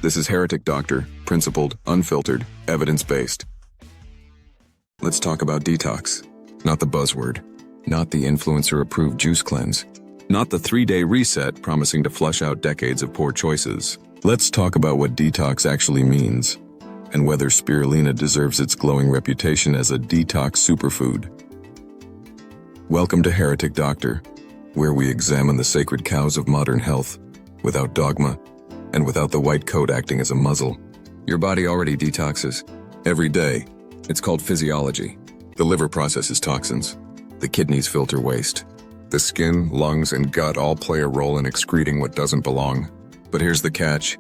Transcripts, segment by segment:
This is Heretic Doctor, principled, unfiltered, evidence-based. Let's talk about detox. Not the buzzword. Not the influencer-approved juice cleanse. Not the 3-day reset promising to flush out decades of poor choices. Let's talk about what detox actually means, and whether spirulina deserves its glowing reputation as a detox superfood. Welcome to Heretic Doctor, where we examine the sacred cows of modern health, without dogma, and without the white coat acting as a muzzle. Your body already detoxes. Every day. It's called physiology. The liver processes toxins. The kidneys filter waste. The skin, lungs, and gut all play a role in excreting what doesn't belong. But here's the catch.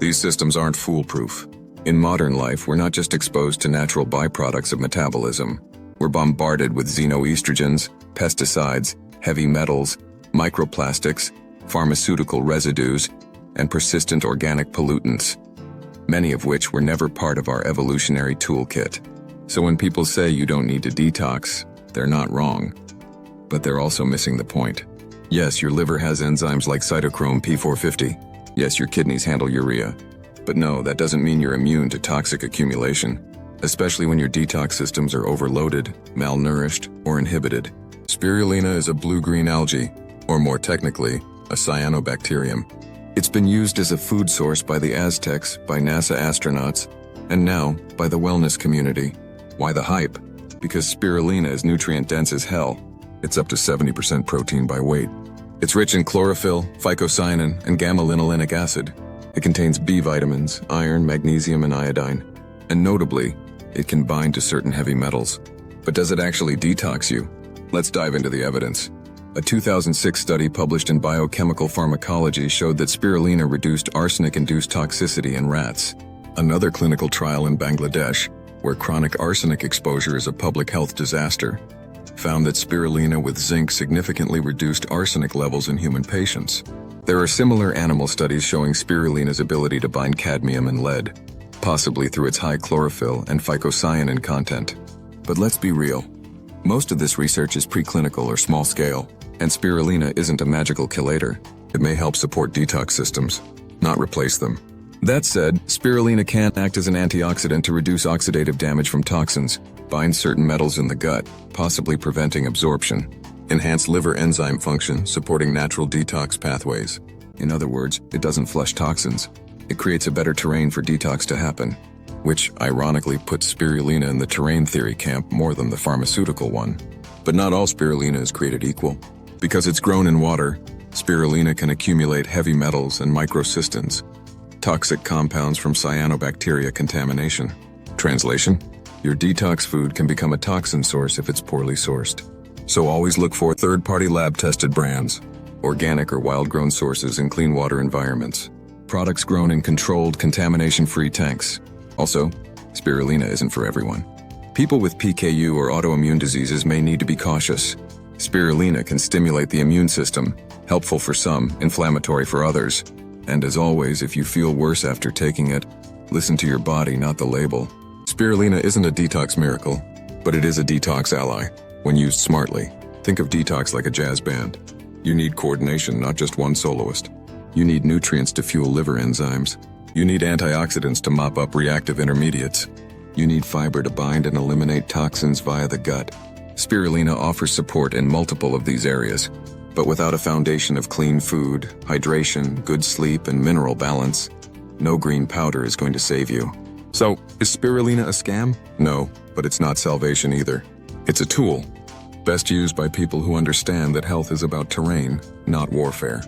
These systems aren't foolproof. In modern life, we're not just exposed to natural byproducts of metabolism. We're bombarded with xenoestrogens, pesticides, heavy metals, microplastics, pharmaceutical residues, and persistent organic pollutants, many of which were never part of our evolutionary toolkit. So when people say you don't need to detox, they're not wrong. But they're also missing the point. Yes, your liver has enzymes like cytochrome P450. Yes, your kidneys handle urea. But no, that doesn't mean you're immune to toxic accumulation, especially when your detox systems are overloaded, malnourished, or inhibited. Spirulina is a blue-green algae, or more technically, a cyanobacterium. It's been used as a food source by the Aztecs, by NASA astronauts, and now by the wellness community. Why the hype? Because spirulina is nutrient-dense as hell. It's up to 70% protein by weight. It's rich in chlorophyll, phycocyanin, and gamma-linolenic acid. It contains B vitamins, iron, magnesium, and iodine. And notably, it can bind to certain heavy metals. But does it actually detox you? Let's dive into the evidence. A 2006 study published in Biochemical Pharmacology showed that spirulina reduced arsenic-induced toxicity in rats. Another clinical trial in Bangladesh, where chronic arsenic exposure is a public health disaster, found that spirulina with zinc significantly reduced arsenic levels in human patients. There are similar animal studies showing spirulina's ability to bind cadmium and lead, possibly through its high chlorophyll and phycocyanin content. But let's be real. Most of this research is preclinical or small scale, and spirulina isn't a magical chelator. It may help support detox systems, not replace them. That said, spirulina can act as an antioxidant to reduce oxidative damage from toxins, bind certain metals in the gut, possibly preventing absorption, enhance liver enzyme function, supporting natural detox pathways. In other words, it doesn't flush toxins. It creates a better terrain for detox to happen, which ironically puts spirulina in the terrain theory camp more than the pharmaceutical one. But not all spirulina is created equal. Because it's grown in water, spirulina can accumulate heavy metals and microcystins, toxic compounds from cyanobacteria contamination. Translation: your detox food can become a toxin source if it's poorly sourced. So always look for third-party lab-tested brands, organic or wild-grown sources in clean water environments, products grown in controlled, contamination-free tanks. Also, spirulina isn't for everyone. People with PKU or autoimmune diseases may need to be cautious. Spirulina can stimulate the immune system, helpful for some, inflammatory for others. And as always, if you feel worse after taking it, listen to your body, not the label. Spirulina isn't a detox miracle, but it is a detox ally, when used smartly. Think of detox like a jazz band. You need coordination, not just one soloist. You need nutrients to fuel liver enzymes. You need antioxidants to mop up reactive intermediates. You need fiber to bind and eliminate toxins via the gut. Spirulina offers support in multiple of these areas, but without a foundation of clean food, hydration, good sleep, and mineral balance, no green powder is going to save you. So, is spirulina a scam? No, but it's not salvation either. It's a tool, best used by people who understand that health is about terrain, not warfare.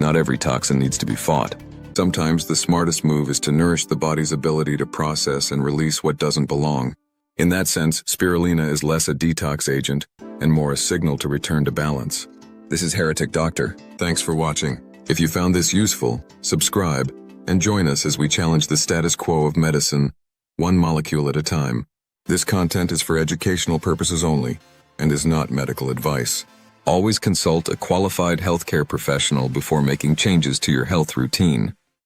Not every toxin needs to be fought. Sometimes the smartest move is to nourish the body's ability to process and release what doesn't belong. In that sense, spirulina is less a detox agent and more a signal to return to balance. This is Heretic Doctor. Thanks for watching. If you found this useful, subscribe and join us as we challenge the status quo of medicine, one molecule at a time. This content is for educational purposes only and is not medical advice. Always consult a qualified healthcare professional before making changes to your health routine.